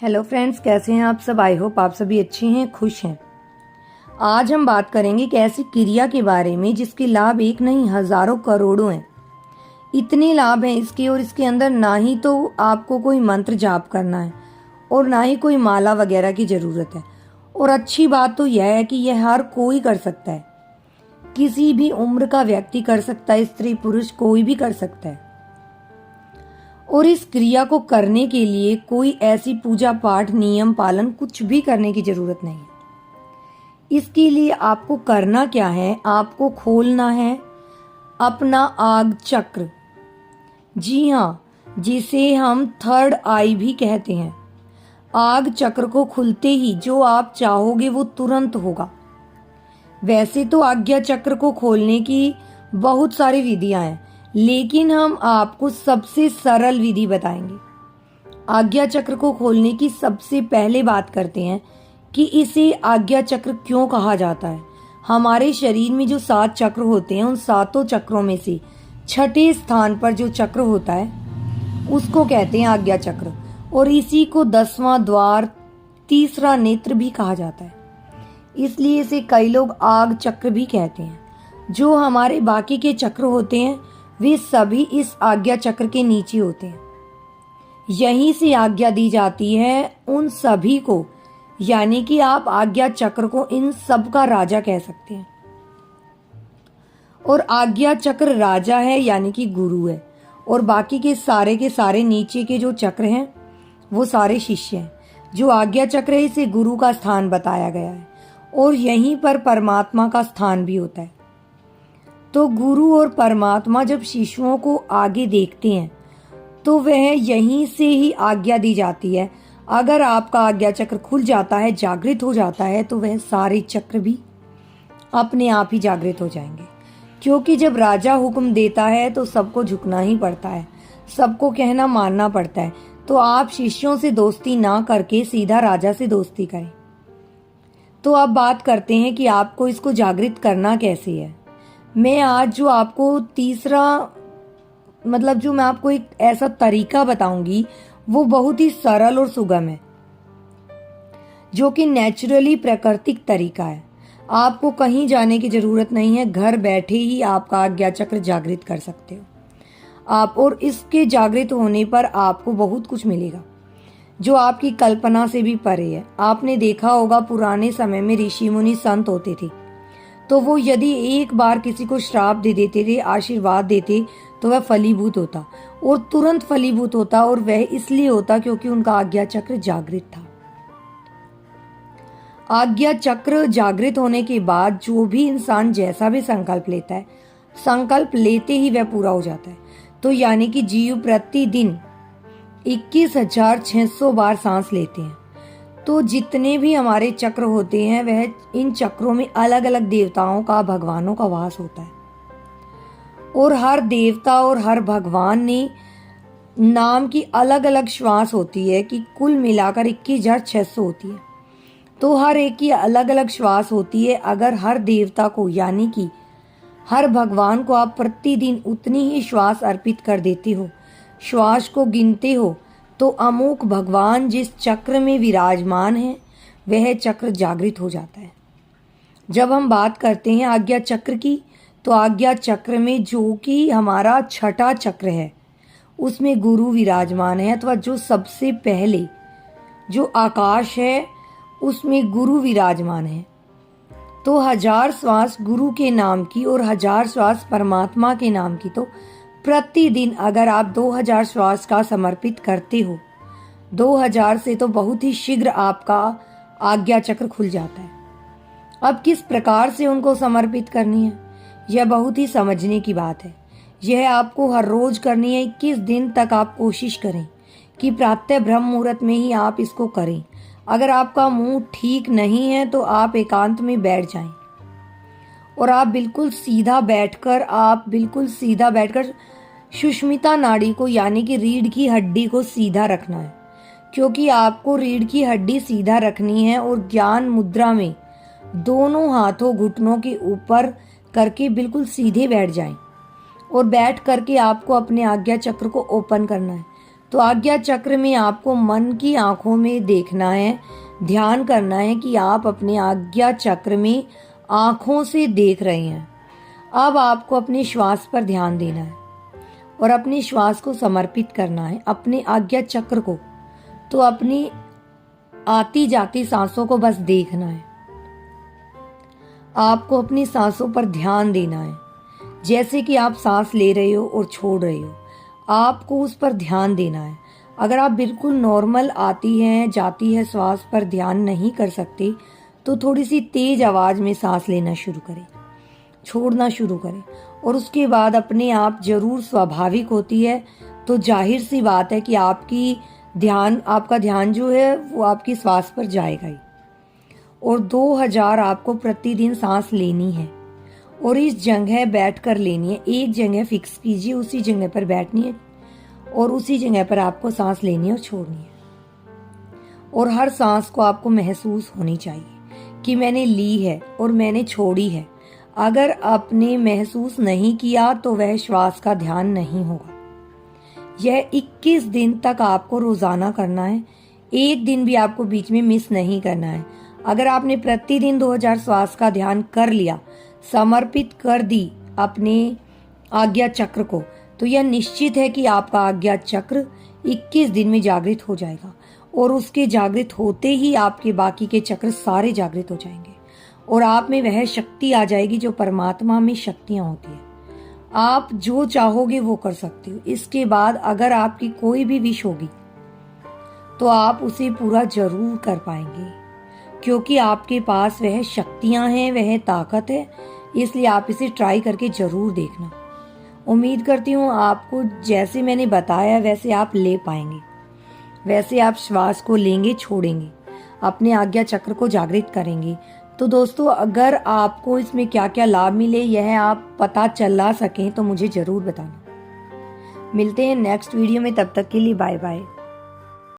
Hello friends, कैसे हैं आप सब। आई होप आप सभी अच्छे हैं, खुश हैं। आज हम बात करेंगे एक ऐसी क्रिया के बारे में जिसके लाभ एक नहीं हजारों करोड़ों हैं। इतने लाभ हैं इसके, और इसके अंदर ना ही तो आपको कोई मंत्र जाप करना है और ना ही कोई माला वगैरह की ज़रूरत है। और अच्छी बात तो यह है कि यह हर कोई कर सकता है, किसी भी उम्र का व्यक्ति कर सकता है, स्त्री पुरुष कोई भी कर सकता है। और इस क्रिया को करने के लिए कोई ऐसी पूजा पाठ नियम पालन कुछ भी करने की जरूरत नहीं है। इसके लिए आपको करना क्या है, आपको खोलना है अपना आग चक्र। जी हाँ, जिसे हम थर्ड आई भी कहते हैं। आग चक्र को खुलते ही जो आप चाहोगे वो तुरंत होगा। वैसे तो आज्ञा चक्र को खोलने की बहुत सारी विधियां हैं, लेकिन हम आपको सबसे सरल विधि बताएंगे। आज्ञा चक्र को खोलने की सबसे पहले बात करते हैं कि इसे आज्ञा चक्र क्यों कहा जाता है। हमारे शरीर में जो 7 चक्र होते हैं, उन 7 चक्रों में से छठे स्थान पर जो चक्र होता है उसको कहते हैं आज्ञा चक्र। और इसी को 10वां द्वार, तीसरा नेत्र भी कहा जाता है। इसलिए इसे कई लोग आग चक्र भी कहते हैं। जो हमारे बाकी के चक्र होते हैं वे सभी इस आज्ञा चक्र के नीचे होते हैं। यहीं से आज्ञा दी जाती है उन सभी को, यानी कि आप आज्ञा चक्र को इन सब का राजा कह सकते हैं। और आज्ञा चक्र राजा है, यानी कि गुरु है, और बाकी के सारे नीचे के जो चक्र हैं वो सारे शिष्य हैं। जो आज्ञा चक्र है इसे गुरु का स्थान बताया गया है, और यहीं पर परमात्मा का स्थान भी होता है। तो गुरु और परमात्मा जब शिष्यों को आगे देखते हैं तो वह यहीं से ही आज्ञा दी जाती है। अगर आपका आज्ञा चक्र खुल जाता है, जागृत हो जाता है, तो वह सारे चक्र भी अपने आप ही जागृत हो जाएंगे। क्योंकि जब राजा हुक्म देता है तो सबको झुकना ही पड़ता है, सबको कहना मानना पड़ता है। तो आप शिष्यों से दोस्ती ना करके सीधा राजा से दोस्ती करें। तो अब बात करते हैं कि आपको इसको जागृत करना कैसे है। मैं आज जो आपको जो मैं आपको एक ऐसा तरीका बताऊंगी वो बहुत ही सरल और सुगम है, जो कि नेचुरली प्राकृतिक तरीका है। आपको कहीं जाने की जरूरत नहीं है, घर बैठे ही आपका आज्ञा चक्र जागृत कर सकते हो आप। और इसके जागृत होने पर आपको बहुत कुछ मिलेगा जो आपकी कल्पना से भी परे है। आपने देखा होगा पुराने समय में ऋषि मुनि संत होते थे, तो वो यदि एक बार किसी को श्राप दे देते थे, आशीर्वाद देते, तो वह फलीभूत होता, और तुरंत फलीभूत होता। और वह इसलिए होता क्योंकि उनका आज्ञा चक्र जागृत था। आज्ञा चक्र जागृत होने के बाद जो भी इंसान जैसा भी संकल्प लेता है, संकल्प लेते ही वह पूरा हो जाता है। तो यानी कि जीव प्रतिदिन 21,600 बार सांस लेते हैं। तो जितने भी हमारे चक्र होते हैं वह इन चक्रों में अलग अलग देवताओं का, भगवानों का वास होता है। और हर देवता और हर भगवान ने नाम की अलग अलग श्वास होती है कि कुल मिलाकर 21,600 होती है। तो हर एक की अलग अलग श्वास होती है। अगर हर देवता को, यानी कि हर भगवान को आप प्रतिदिन उतनी ही श्वास अर्पित कर देते हो, श्वास को गिनते हो, तो अमुक भगवान जिस चक्र में विराजमान है वह चक्र जागृत हो जाता है। जब हम बात करते हैं आज्ञा चक्र की, तो आज्ञा चक्र में जो कि हमारा छठा चक्र है उसमें गुरु विराजमान है, अथवा जो सबसे पहले जो आकाश है उसमें गुरु विराजमान है। तो 1000 श्वास गुरु के नाम की और 1000 श्वास परमात्मा के नाम की। तो प्रतिदिन अगर आप 2000 श्वास का समर्पित करते हो, 2000 से तो बहुत ही शीघ्र आपका आज्ञा चक्र खुल जाता है। अब किस प्रकार से उनको समर्पित करनी है, यह बहुत ही समझने की बात है। यह आपको हर रोज करनी है। 21 दिन तक आप कोशिश करें कि प्रातः ब्रह्म मुहूर्त में ही आप इसको करें। अगर आपका मुंह ठीक नहीं है तो आप एकांत में बैठ जाएं, और आप बिल्कुल सीधा बैठकर सुष्मिता नाड़ी को, यानी कि रीढ़ की हड्डी को सीधा रखना है। क्योंकि आपको रीढ़ की हड्डी सीधा रखनी है। और ज्ञान मुद्रा में दोनों हाथों घुटनों के ऊपर करके बिल्कुल सीधे बैठ जाएं, और बैठ करके आपको अपने आज्ञा चक्र को ओपन करना है। तो आज्ञा चक्र में आपको मन की आंखों में देखना है, ध्यान करना है कि आप अपने आज्ञा चक्र में आंखों से देख रहे हैं। अब आपको अपने श्वास पर ध्यान देना है और अपने श्वास को समर्पित करना है अपने आज्ञा चक्र को। तो अपनी आती जाती सांसों को बस देखना है। आपको अपनी सांसों पर ध्यान देना है, जैसे कि आप सांस ले रहे हो और छोड़ रहे हो, आपको उस पर ध्यान देना है। अगर आप बिल्कुल नॉर्मल आती है जाती है श्वास पर ध्यान नहीं कर सकते तो थोड़ी सी तेज आवाज में सांस लेना शुरू करें, छोड़ना शुरू करें, और उसके बाद अपने आप जरूर स्वाभाविक होती है तो जाहिर सी बात है कि आपका ध्यान जो है वो आपकी श्वास पर जाएगा ही। और 2000 आपको प्रतिदिन सांस लेनी है और इस जगह बैठ कर लेनी है। एक जगह फिक्स कीजिए, उसी जगह पर बैठनी है और उसी जगह पर आपको सांस लेनी है और छोड़नी है। और हर सांस को आपको महसूस होनी चाहिए कि मैंने ली है और मैंने छोड़ी है। अगर आपने महसूस नहीं किया तो वह श्वास का ध्यान नहीं होगा। यह 21 दिन तक आपको रोजाना करना है, एक दिन भी आपको बीच में मिस नहीं करना है। अगर आपने प्रतिदिन 2000 श्वास का ध्यान कर लिया, समर्पित कर दी अपने आज्ञा चक्र को, तो यह निश्चित है कि आपका आज्ञा चक्र 21 दिन में जागृत हो जाएगा और उसके जागृत होते ही आपके बाकी के चक्र सारे जागृत हो जाएंगे और आप में वह शक्ति आ जाएगी जो परमात्मा में शक्तियां होती है। आप जो चाहोगे वो कर सकते हो। इसके बाद अगर आपकी कोई भी विश होगी तो आप उसे पूरा जरूर कर पाएंगे, क्योंकि आपके पास वह शक्तियां हैं, वह ताकत है। इसलिए आप इसे ट्राई करके जरूर देखना। उम्मीद करती हूँ आपको जैसे मैंने बताया वैसे आप ले पाएंगे, वैसे आप श्वास को लेंगे, छोड़ेंगे, अपने आज्ञा चक्र को जागृत करेंगे। तो दोस्तों, अगर आपको इसमें क्या क्या लाभ मिले यह आप पता चला सकें तो मुझे जरूर बताना। मिलते हैं नेक्स्ट वीडियो में, तब तक के लिए बाय बाय।